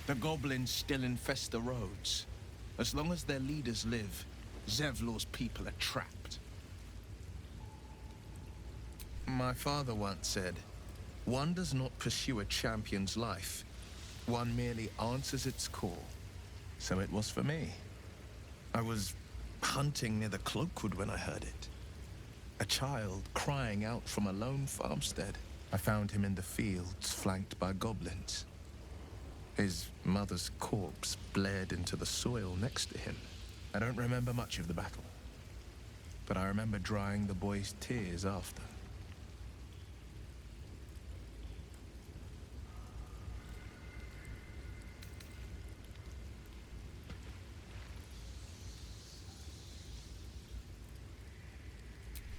The goblins still infest the roads. As long as their leaders live, Zevlor's people are trapped. My father once said, "One does not pursue a champion's life. One merely answers its call." So it was for me. I was hunting near the Cloakwood when I heard it. A child crying out from a lone farmstead. I found him in the fields, flanked by goblins. His mother's corpse blared into the soil next to him. I don't remember much of the battle, but I remember drying the boy's tears after.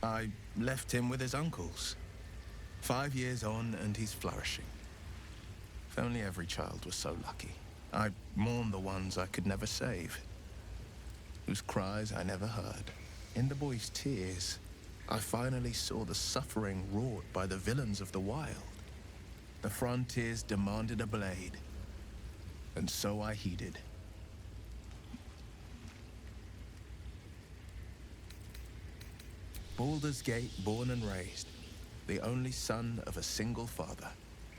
I left him with his uncles. 5 years on, and he's flourishing. If only every child was so lucky. I mourn the ones I could never save, whose cries I never heard. In the boy's tears, I finally saw the suffering wrought by the villains of the wild. The frontiers demanded a blade, and so I heeded. Baldur's Gate, born and raised, the only son of a single father.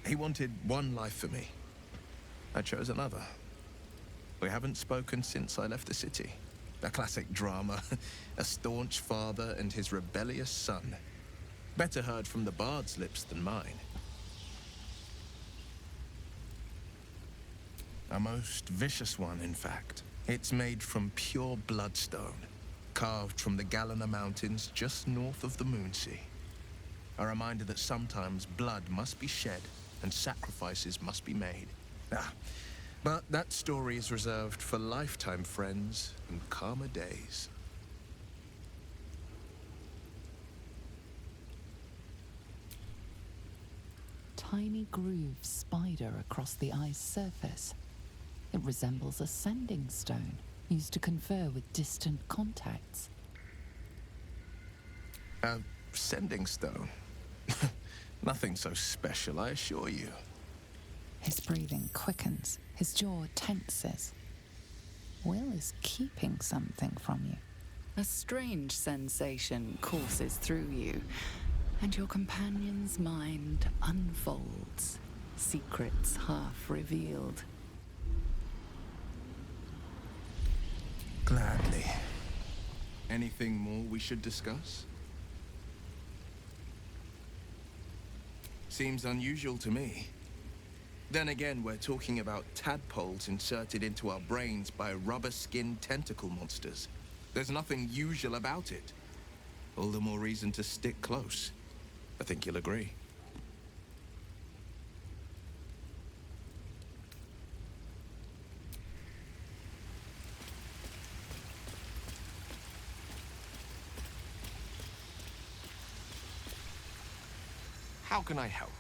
He wanted one life for me. I chose another. We haven't spoken since I left the city. A classic drama, a staunch father and his rebellious son. Better heard from the bard's lips than mine. A most vicious one, in fact. It's made from pure bloodstone, carved from the Galena Mountains just north of the Moonsea. A reminder that sometimes blood must be shed and sacrifices must be made. But that story is reserved for lifetime friends and calmer days. Tiny grooves spider across the eye's surface. It resembles a sending stone used to confer with distant contacts. A sending stone? Nothing so special, I assure you. His breathing quickens, his jaw tenses. Will is keeping something from you. A strange sensation courses through you, and your companion's mind unfolds, secrets half revealed. Gladly. Anything more we should discuss? Seems unusual to me. Then again, we're talking about tadpoles inserted into our brains by rubber-skinned tentacle monsters. There's nothing usual about it. All the more reason to stick close. I think you'll agree. How can I help?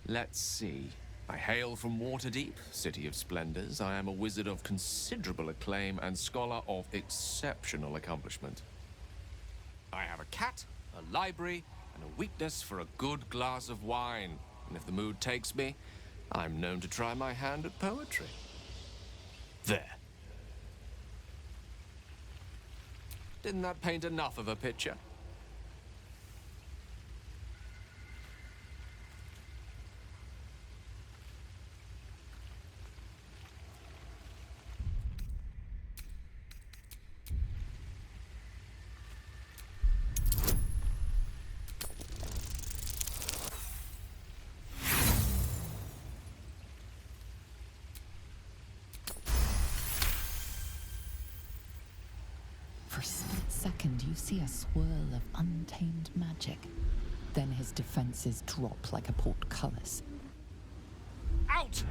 Let's see. I hail from Waterdeep, City of Splendors. I am a wizard of considerable acclaim and scholar of exceptional accomplishment. I have a cat, a library, and a weakness for a good glass of wine. And if the mood takes me, I'm known to try my hand at poetry. There. Didn't that paint enough of a picture? For a split second, you see a swirl of untamed magic. Then his defenses drop like a portcullis. Out!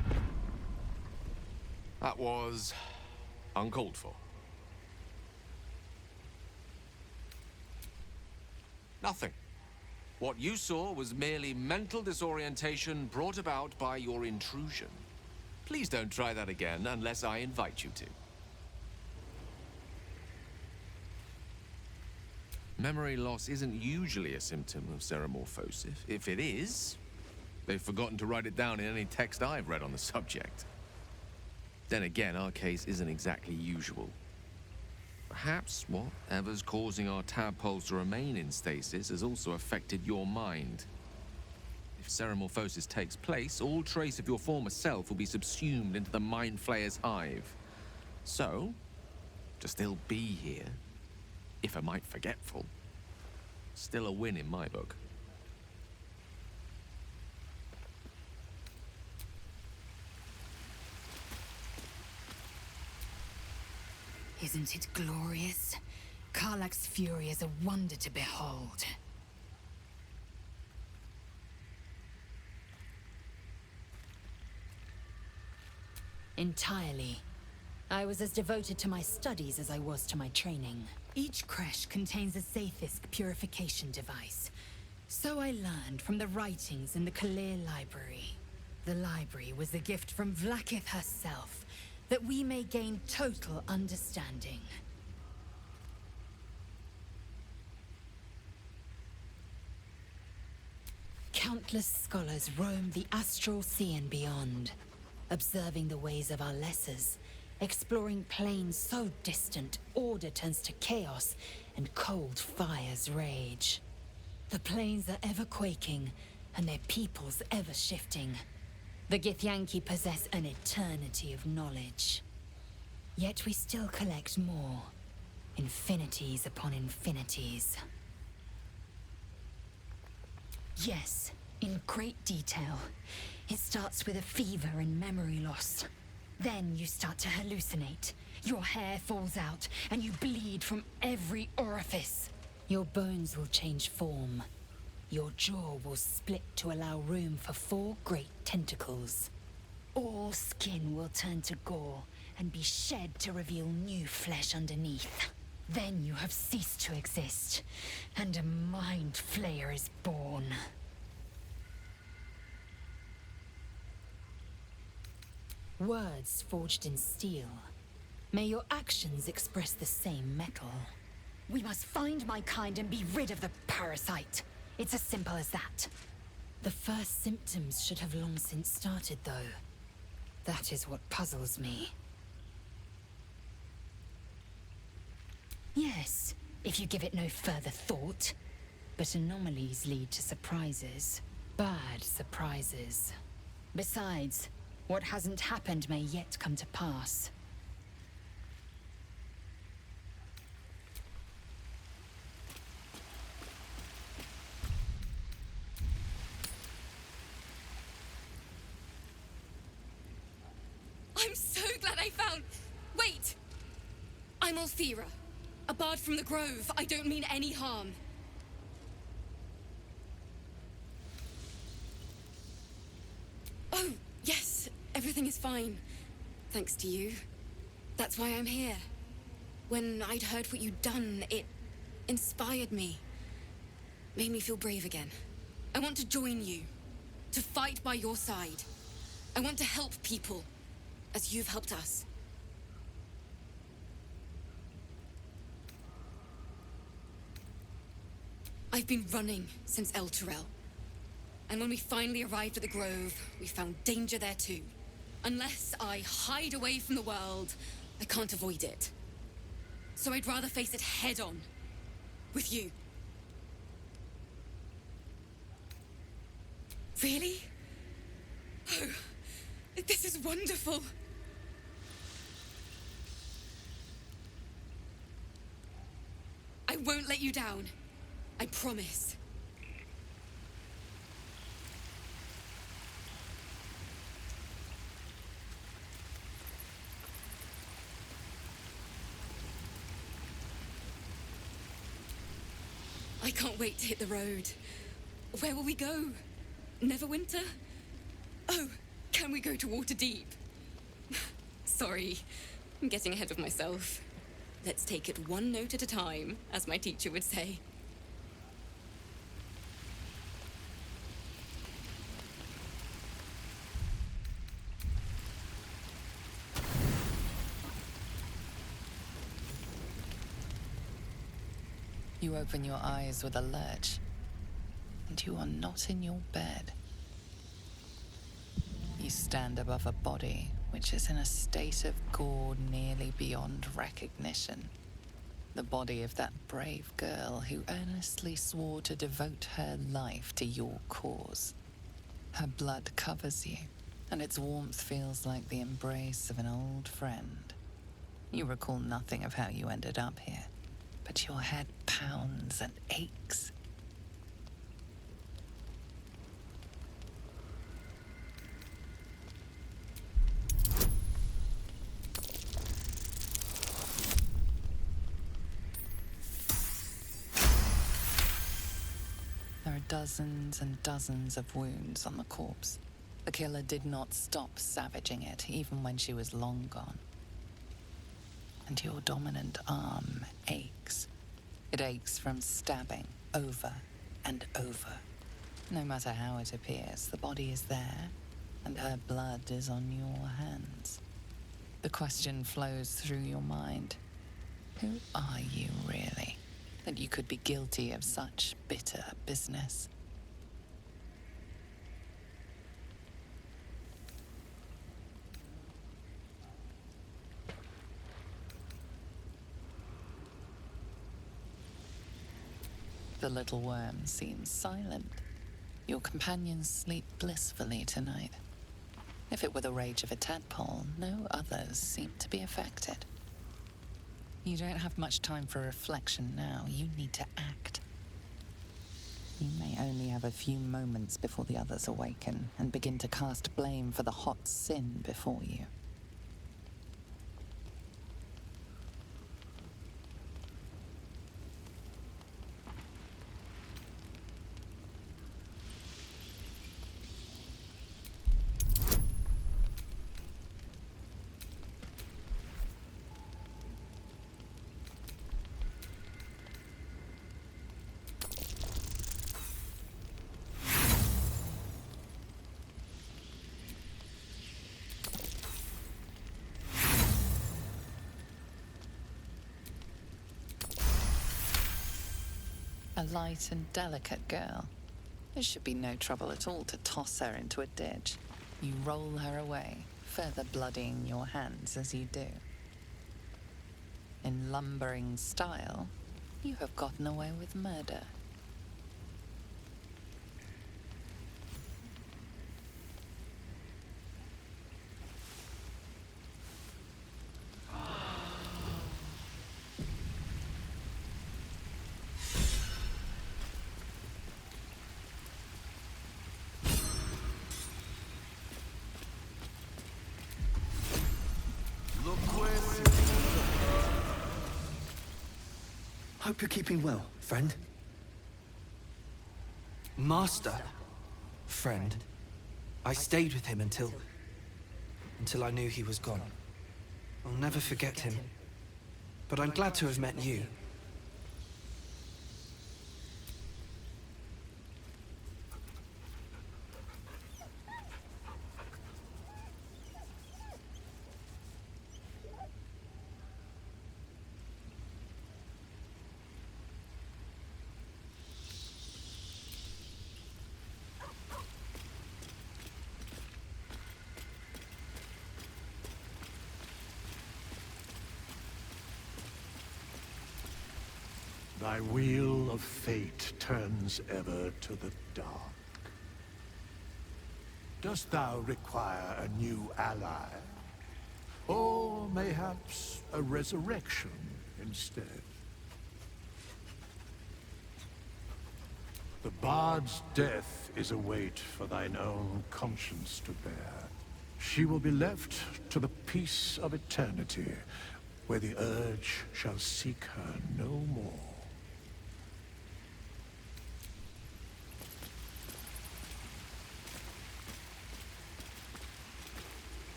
That was uncalled for. Nothing. What you saw was merely mental disorientation brought about by your intrusion. Please don't try that again unless I invite you to. Memory loss isn't usually a symptom of ceremorphosis. If it is, they've forgotten to write it down in any text I've read on the subject. Then again, our case isn't exactly usual. Perhaps whatever's causing our tadpoles to remain in stasis has also affected your mind. If ceremorphosis takes place, all trace of your former self will be subsumed into the Mind Flayer's hive. So, to still be here, if a mite forgetful, still a win in my book. Isn't it glorious? Karlach's fury is a wonder to behold. Entirely. I was as devoted to my studies as I was to my training. Each creche contains a Zaithisk purification device. So I learned from the writings in the Kalir Library. The library was a gift from Vlaakith herself, that we may gain total understanding. Countless scholars roam the astral sea and beyond, observing the ways of our lessers, exploring planes so distant, order turns to chaos, and cold fires rage. The planes are ever quaking, and their peoples ever shifting. The Githyanki possess an eternity of knowledge. Yet we still collect more. Infinities upon infinities. Yes, in great detail. It starts with a fever and memory loss. Then you start to hallucinate. Your hair falls out, and you bleed from every orifice. Your bones will change form. Your jaw will split to allow room for 4 great tentacles. All skin will turn to gore and be shed to reveal new flesh underneath. Then you have ceased to exist, and a Mind Flayer is born. Words forged in steel. May your actions express the same metal. We must find my kind and be rid of the parasite. It's as simple as that. The first symptoms should have long since started, though. That is what puzzles me. Yes, if you give it no further thought. But anomalies lead to surprises. Bad surprises. Besides, what hasn't happened may yet come to pass. I'm so glad I found... Wait! I'm Althira, a bard from the Grove. I don't mean any harm. Oh, yes, everything is fine. Thanks to you. That's why I'm here. When I'd heard what you'd done, it inspired me. Made me feel brave again. I want to join you. To fight by your side. I want to help people. As you've helped us. I've been running since El Turel. And when we finally arrived at the Grove, we found danger there too. Unless I hide away from the world, I can't avoid it. So I'd rather face it head on. With you. Really? Oh, this is wonderful. I won't let you down. I promise. I can't wait to hit the road. Where will we go? Neverwinter? Oh, can we go to Waterdeep? Sorry, I'm getting ahead of myself. Let's take it one note at a time, as my teacher would say. You open your eyes with a lurch, and you are not in your bed. You stand above a body which is in a state of gore nearly beyond recognition. The body of that brave girl who earnestly swore to devote her life to your cause. Her blood covers you, and its warmth feels like the embrace of an old friend. You recall nothing of how you ended up here, but your head pounds and aches. There are dozens and dozens of wounds on the corpse. The killer did not stop savaging it, even when she was long gone. And your dominant arm aches. It aches from stabbing over and over. No matter how it appears, the body is there, and her blood is on your hands. The question flows through your mind. Who are you, really, that you could be guilty of such bitter business? The little worm seems silent. Your companions sleep blissfully tonight. If it were the rage of a tadpole, no others seem to be affected. You don't have much time for reflection now. You need to act. You may only have a few moments before the others awaken and begin to cast blame for the hot sin before you. A light and delicate girl. It should be no trouble at all to toss her into a ditch. You roll her away, further bloodying your hands as you do. In lumbering style, you have gotten away with murder. Hope you're keeping well, friend. Master? Friend. I stayed with him until I knew he was gone. I'll never forget him. But I'm glad to have met you. Thy wheel of fate turns ever to the dark. Dost thou require a new ally? Or mayhaps a resurrection instead? The bard's death is a weight for thine own conscience to bear. She will be left to the peace of eternity, where the urge shall seek her no more.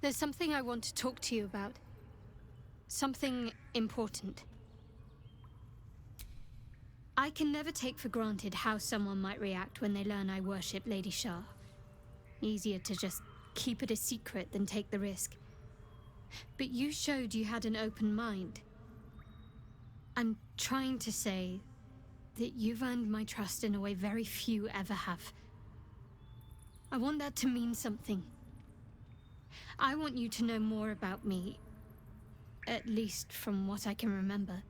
There's something I want to talk to you about. Something important. I can never take for granted how someone might react when they learn I worship Lady Shah. Easier to just keep it a secret than take the risk. But you showed you had an open mind. I'm trying to say that you've earned my trust in a way very few ever have. I want that to mean something. I want you to know more about me, at least from what I can remember.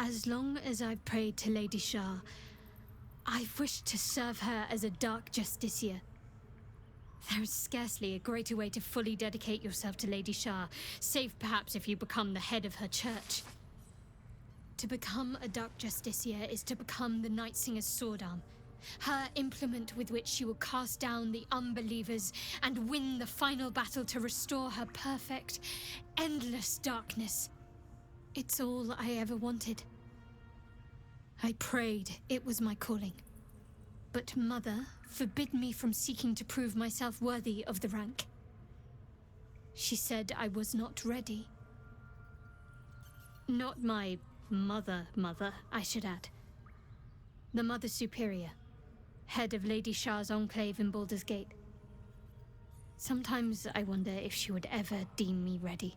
As long as I've prayed to Lady Shah, I've wished to serve her as a Dark Justiciar. There is scarcely a greater way to fully dedicate yourself to Lady Shah, save perhaps if you become the head of her church. To become a Dark Justiciar is to become the Night Singer's sword arm, her implement with which she will cast down the unbelievers and win the final battle to restore her perfect, endless darkness. It's all I ever wanted. I prayed it was my calling. But Mother forbid me from seeking to prove myself worthy of the rank. She said I was not ready. Not my mother, I should add. The Mother Superior, head of Lady Shah's enclave in Baldur's Gate. Sometimes I wonder if she would ever deem me ready.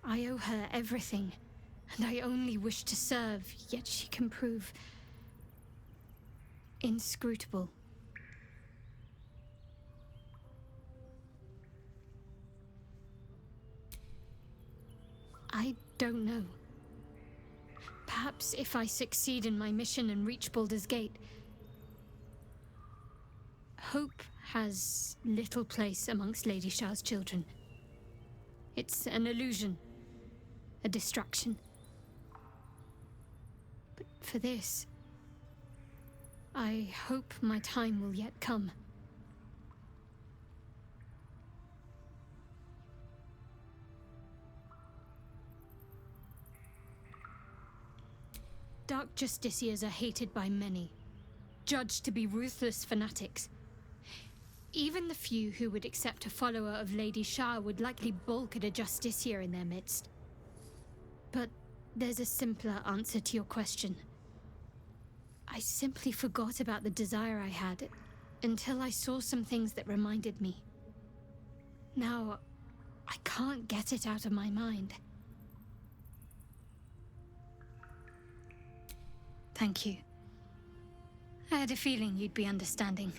I owe her everything, and I only wish to serve, yet she can prove inscrutable. I don't know. Perhaps if I succeed in my mission and reach Baldur's Gate. Hope has little place amongst Lady Shah's children. It's an illusion, a distraction. But for this, I hope my time will yet come. Dark Justiciars are hated by many, judged to be ruthless fanatics. Even the few who would accept a follower of Lady Shah would likely balk at a Justiciar in their midst. But there's a simpler answer to your question. I simply forgot about the desire I had until I saw some things that reminded me. Now, I can't get it out of my mind. Thank you. I had a feeling you'd be understanding.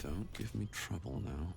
Don't give me trouble now.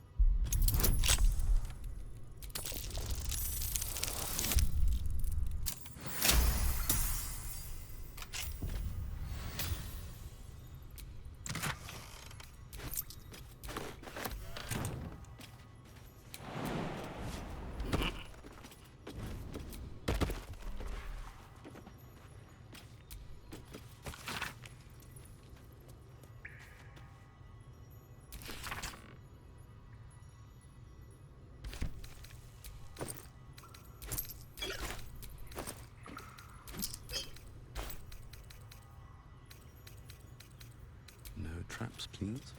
No traps, please.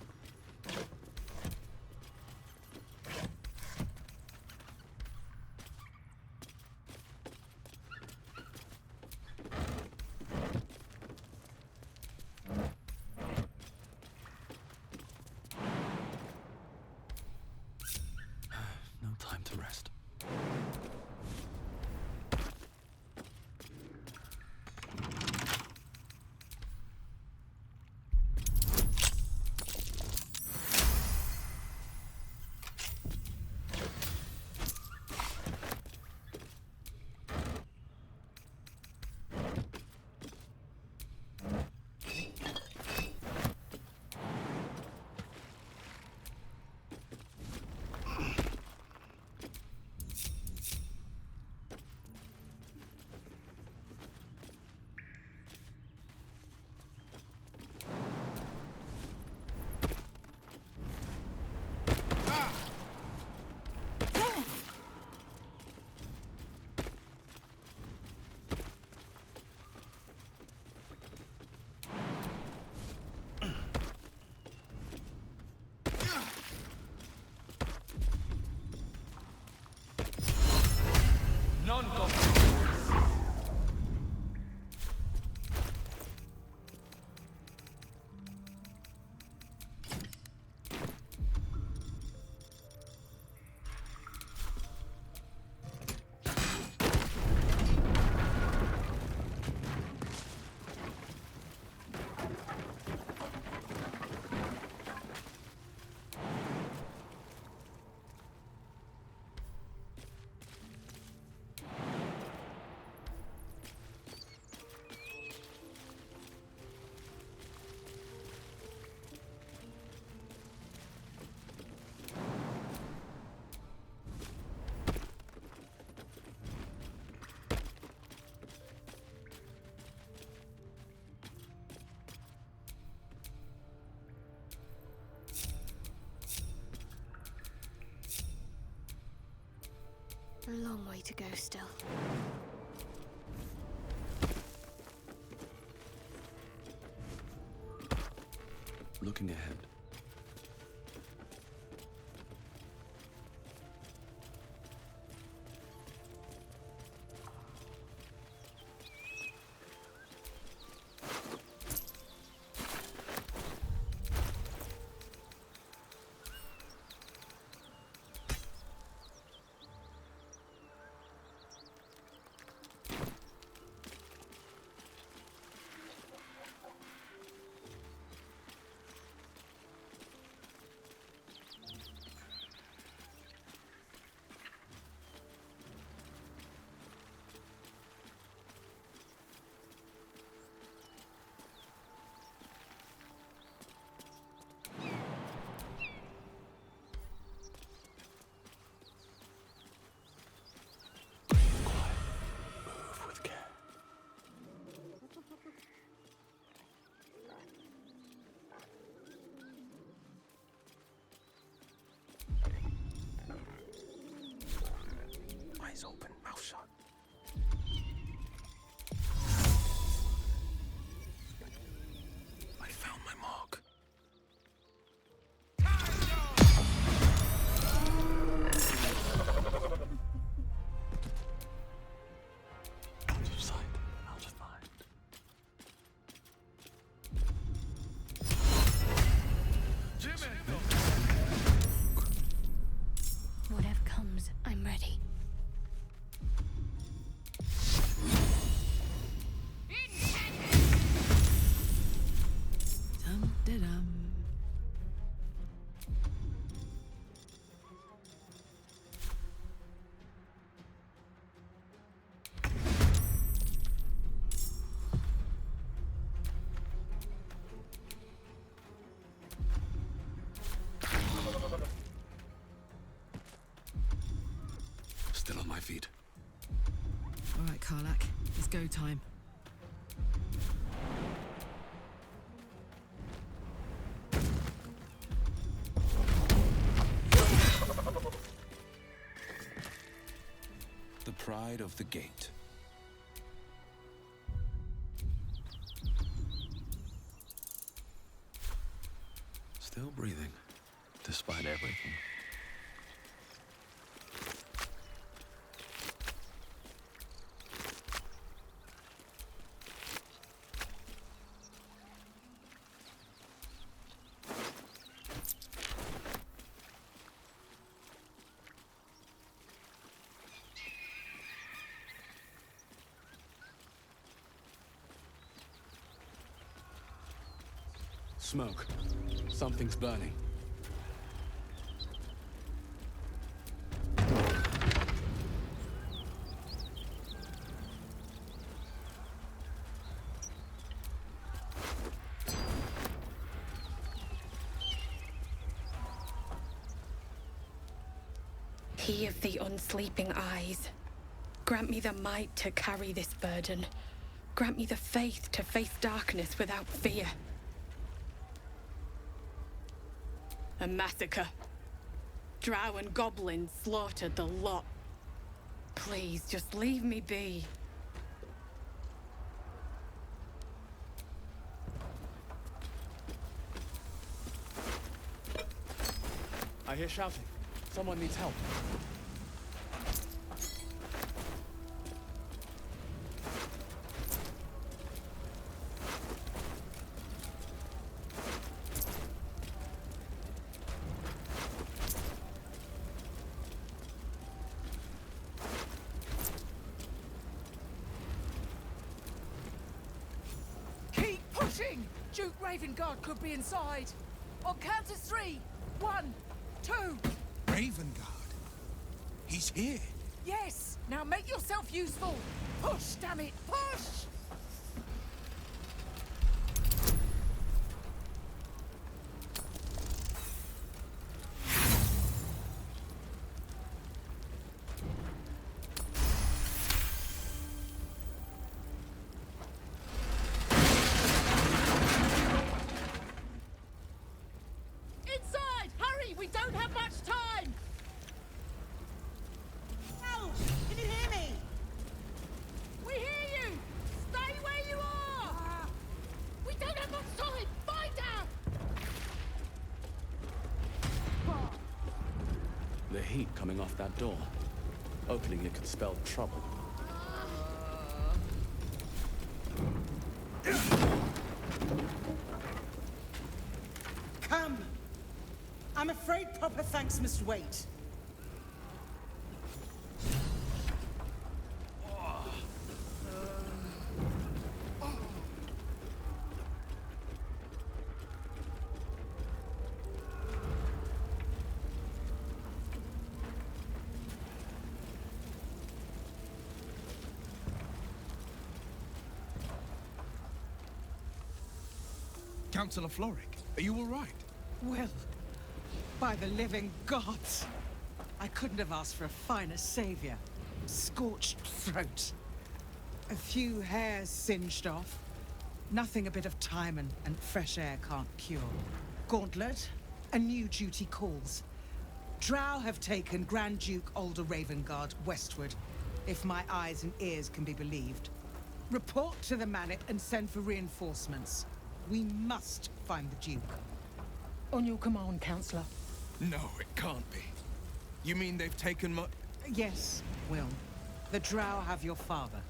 No time to rest. A long way to go still. Looking ahead. Eyes open, mouth shut. I found my mark. Out of sight, out of mind. Jimmy! Whatever comes, I'm ready. my feet. All right, Karlak. It's go time. The pride of the gate. Still breathing, despite everything. Smoke. Something's burning. He of the unsleeping eyes, grant me the might to carry this burden. Grant me the faith to face darkness without fear. A massacre. Drow and goblins slaughtered the lot. Please, just leave me be. I hear shouting. Someone needs help. Duke Ravengard could be inside. On count of 3. 1, 2. Ravengard? He's here. Yes! Now make yourself useful. Push, damn it, push! The heat coming off that door. Opening it could spell trouble. Come! I'm afraid proper thanks must wait. Councillor Floric, are you all right? Well, by the living gods! I couldn't have asked for a finer savior. Scorched throat. A few hairs singed off. Nothing a bit of time and fresh air can't cure. Gauntlet, a new duty calls. Drow have taken Grand Duke Alder Ravengard westward, if my eyes and ears can be believed. Report to the Manor and send for reinforcements. We must find the Duke. On your command, Councillor. No, it can't be. You mean they've taken my... Yes, Will. The Drow have your father.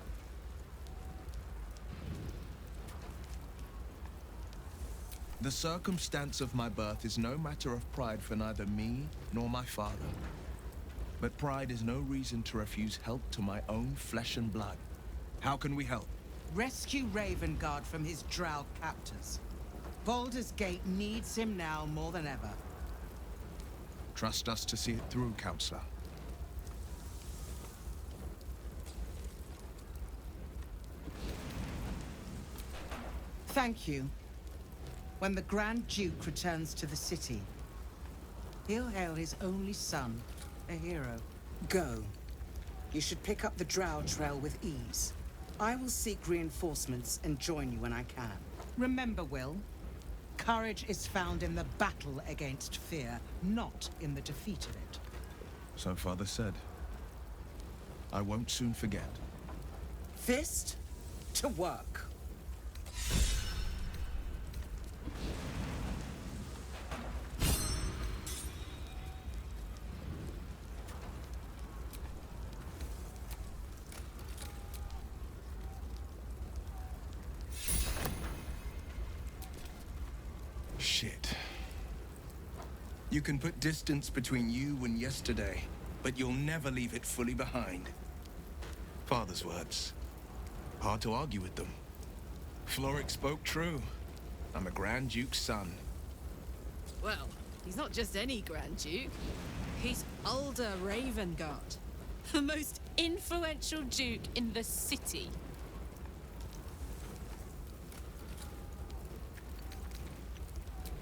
The circumstance of my birth is no matter of pride for neither me nor my father. But pride is no reason to refuse help to my own flesh and blood. How can we help? Rescue Ravengard from his Drow captors. Baldur's Gate needs him now more than ever. Trust us to see it through, Councillor. Thank you. When the Grand Duke returns to the city, he'll hail his only son a hero. Go. You should pick up the Drow trail with ease. I will seek reinforcements and join you when I can. Remember, Will, courage is found in the battle against fear, not in the defeat of it. So Father said. I won't soon forget. Fist to work. Shit. You can put distance between you and yesterday, but you'll never leave it fully behind. Father's words. Hard to argue with them. Floric spoke true. I'm a Grand Duke's son. Well, he's not just any Grand Duke. He's Baldur Ravengard, the most influential Duke in the city.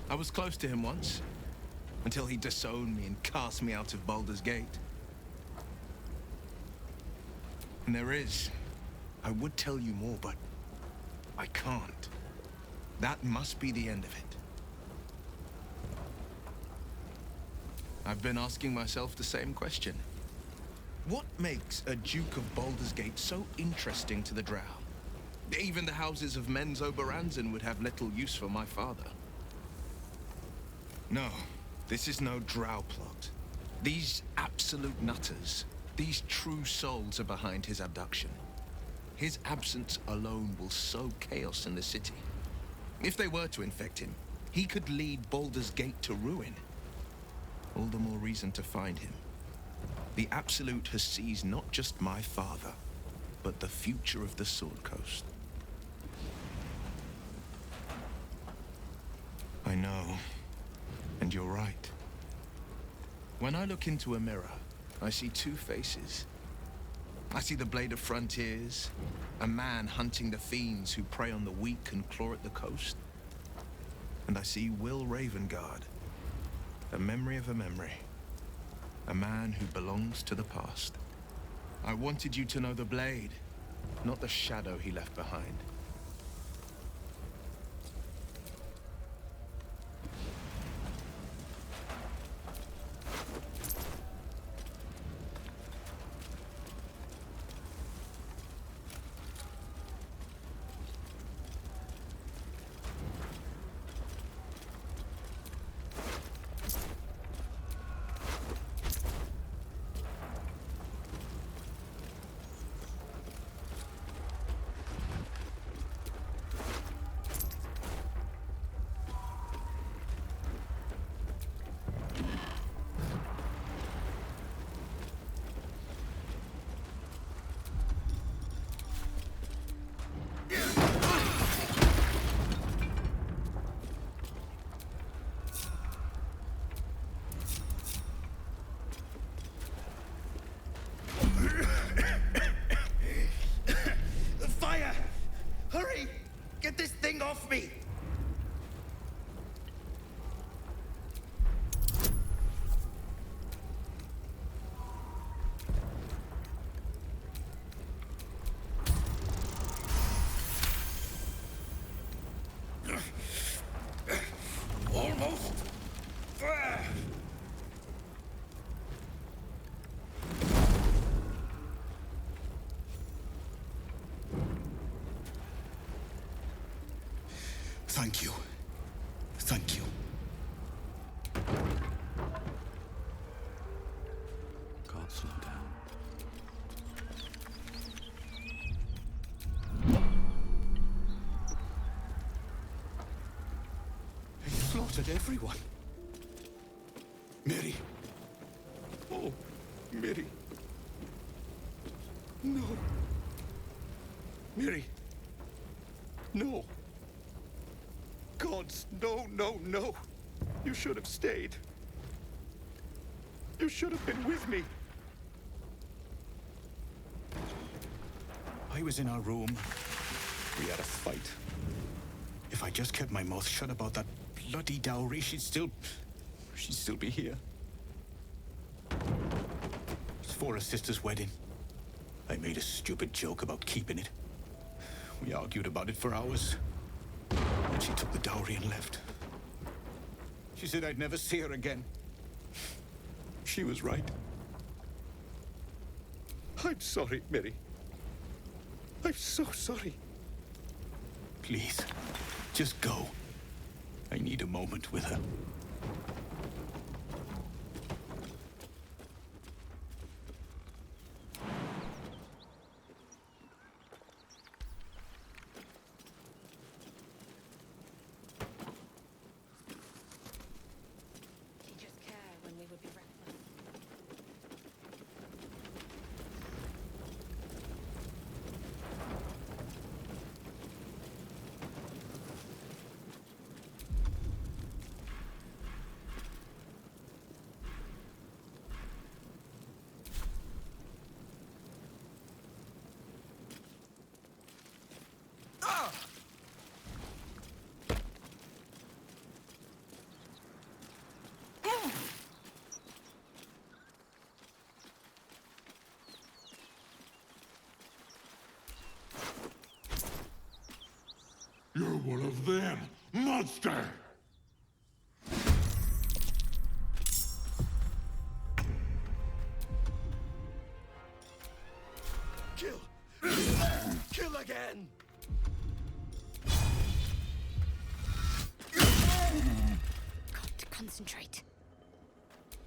I was close to him once, until he disowned me and cast me out of Baldur's Gate. And I would tell you more, but I can't. That must be the end of it. I've been asking myself the same question. What makes a Duke of Baldur's Gate so interesting to the Drow? Even the houses of Men's Oberanzen would have little use for my father. No, this is no Drow plot. These absolute nutters, these true souls are behind his abduction. His absence alone will sow chaos in the city. If they were to infect him, he could lead Baldur's Gate to ruin. All the more reason to find him. The Absolute has seized not just my father, but the future of the Sword Coast. I know, and you're right. When I look into a mirror, I see two faces. I see the Blade of Frontiers, a man hunting the fiends who prey on the weak and claw at the coast. And I see Will Ravengard, a memory of a memory, a man who belongs to the past. I wanted you to know the Blade, not the shadow he left behind. Fire! Hurry! Get this thing off me! Almost. Thank you. Thank you. Can't slow down. He slaughtered everyone. Mary. Oh, Mary. No. Mary. No. Gods, no, no, no. You should have stayed. You should have been with me. I was in our room. We had a fight. If I just kept my mouth shut about that bloody dowry, she'd still be here. It's for her sister's wedding. I made a stupid joke about keeping it. We argued about it for hours. And she took the dowry and left. She said I'd never see her again. She was right. I'm sorry, Mary. I'm so sorry. Please, just go. I need a moment with her. Did you just care when we would be reckless? You're one of them, monster! Kill! Kill again! Got to concentrate.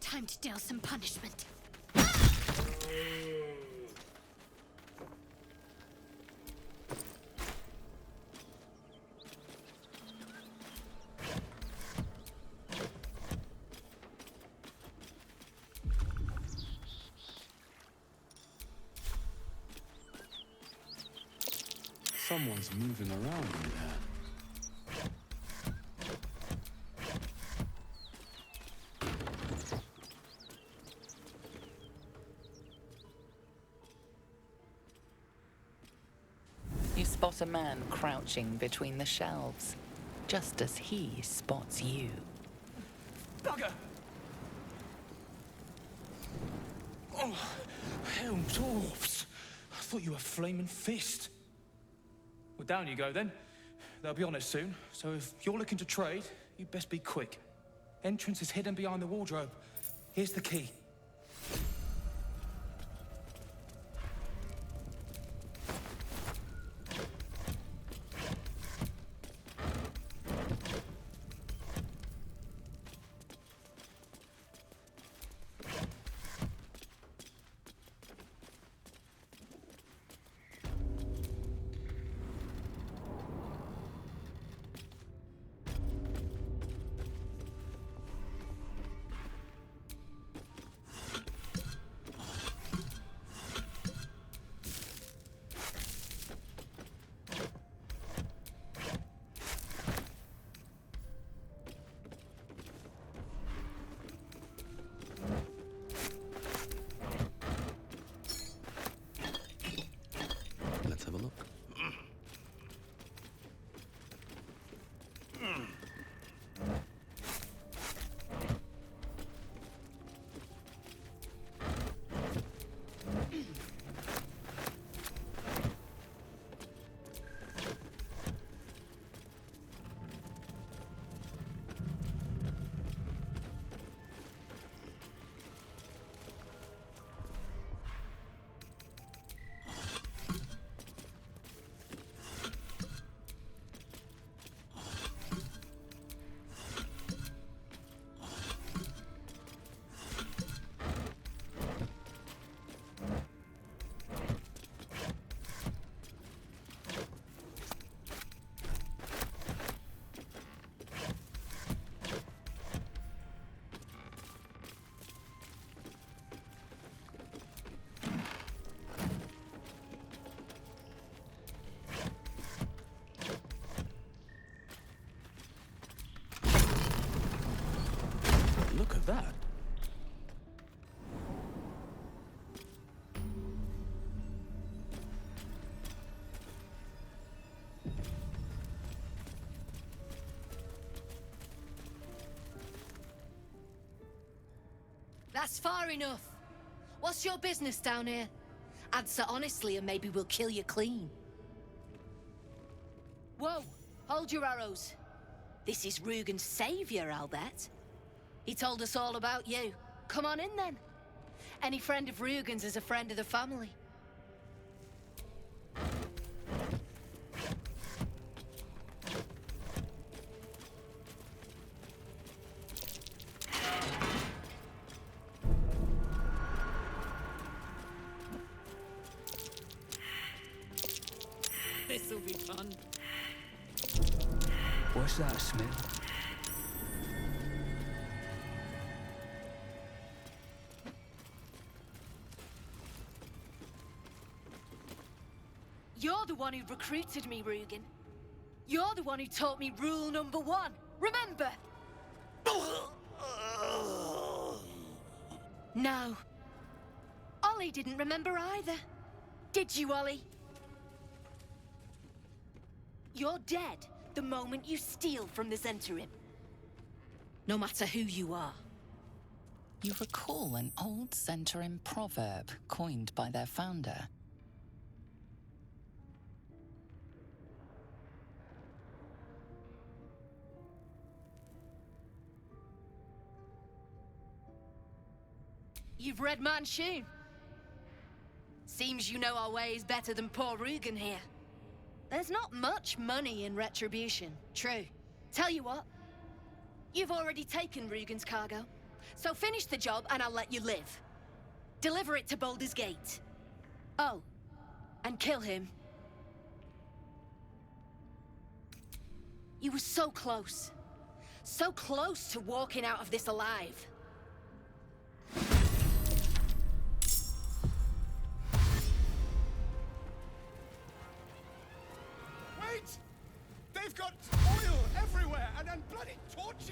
Time to deal some punishment. Someone's moving around in there. You spot a man crouching between the shelves, just as he spots you. Bugger! Oh, helm dwarfs! I thought you were flaming fist. Well, down you go then. They'll be on us soon, so if you're looking to trade, you best be quick. Entrance is hidden behind the wardrobe. Here's the key. Let's have a look. Look at that. That's far enough. What's your business down here? Answer honestly and maybe we'll kill you clean. Whoa! Hold your arrows. This is Rugen's savior, I'll bet. He told us all about you. Come on in then. Any friend of Rugen's is a friend of the family. This'll be fun. What's that smell? You're the one who recruited me, Rugen. You're the one who taught me rule number 1. Remember? No. Ollie didn't remember either. Did you, Ollie? You're dead the moment you steal from the Zhentarim. No matter who you are. You recall an old Zhentarim proverb coined by their founder. You've read Manchun. Seems you know our ways better than poor Rugen here. There's not much money in retribution, true. Tell you what, you've already taken Rugen's cargo, so finish the job and I'll let you live. Deliver it to Baldur's Gate. Oh, and kill him. You were so close. So close to walking out of this alive. Wait! They've got oil everywhere and bloody torches!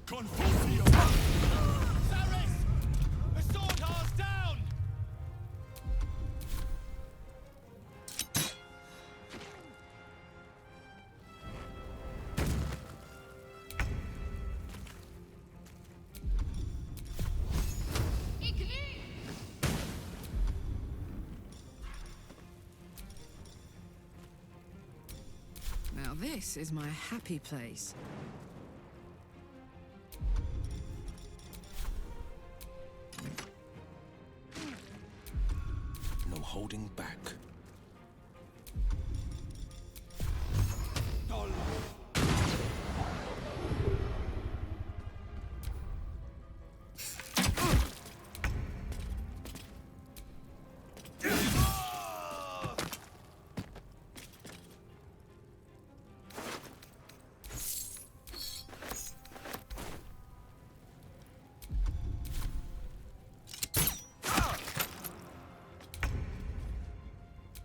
Confucio! Saris! The sword hard's down! Now this is my happy place. No holding back.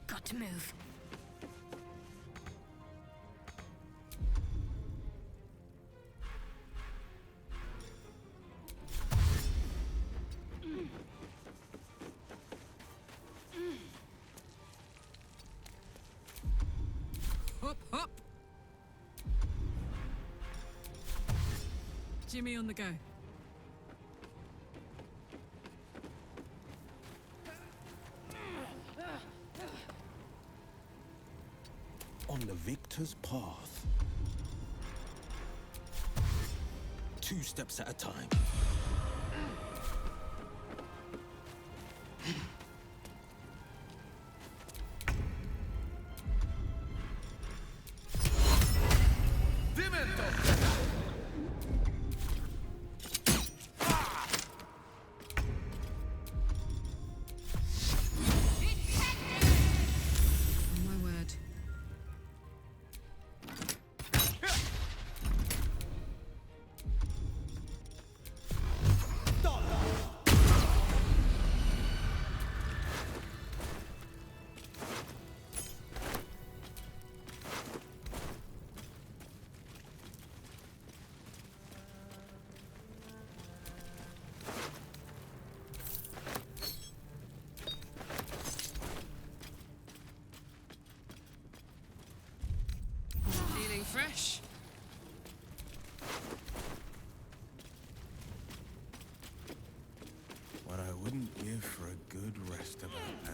Got to move. Hop, hop! Jimmy on the go. On the victor's path. 2 steps at a time. fresh. What I wouldn't give for a good rest about now.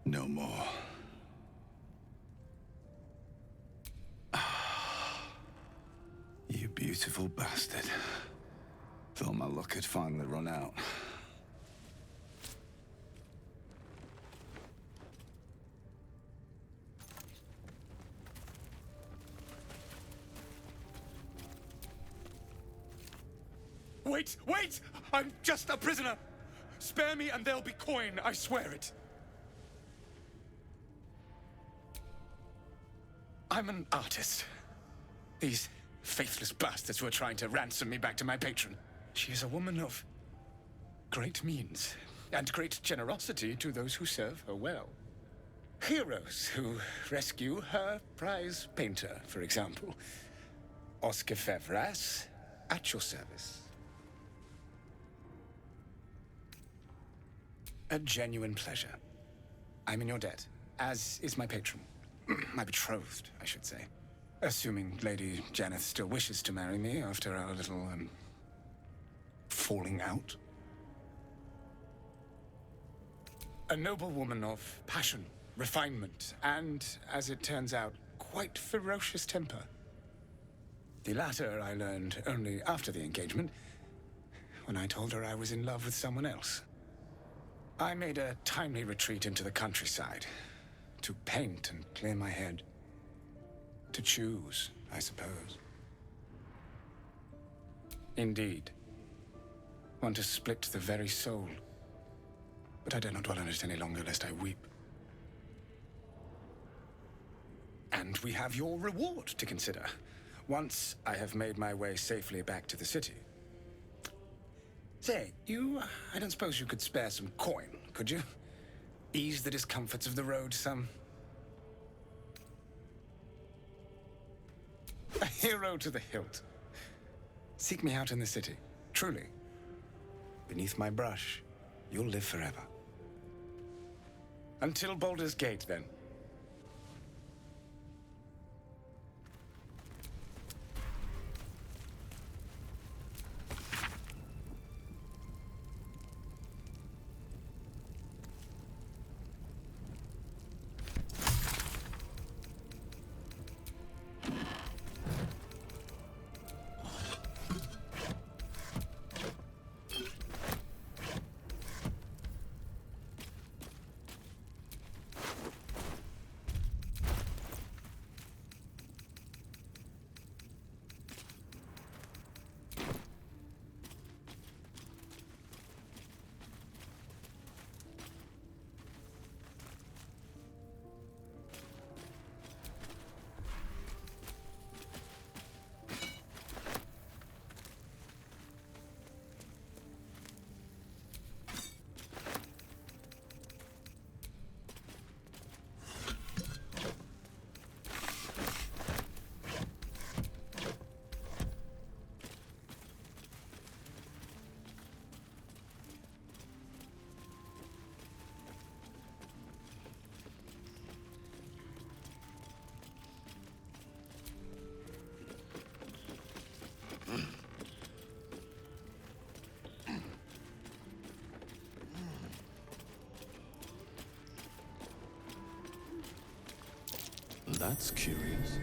No more. You beautiful bastard. Thought my luck had finally run out. Wait, wait! I'm just a prisoner! Spare me and there'll be coin, I swear it. I'm an artist. These faithless bastards were trying to ransom me back to my patron. She is a woman of great means and great generosity to those who serve her well. Heroes who rescue her prize painter, for example. Oscar Fevras, at your service. A genuine pleasure. I'm in your debt, as is my patron. My betrothed, I should say. Assuming Lady Janeth still wishes to marry me after our little, falling out. A noble woman of passion, refinement, and, as it turns out, quite ferocious temper. The latter I learned only after the engagement, when I told her I was in love with someone else. I made a timely retreat into the countryside, to paint and clear my head. To choose, I suppose. Indeed. One to split the very soul. But I dare not dwell on it any longer, lest I weep. And we have your reward to consider, once I have made my way safely back to the city. Say, I don't suppose you could spare some coin, could you? Ease the discomforts of the road some. A hero to the hilt. Seek me out in the city, truly. Beneath my brush, you'll live forever. Until Baldur's Gate, then. That's curious.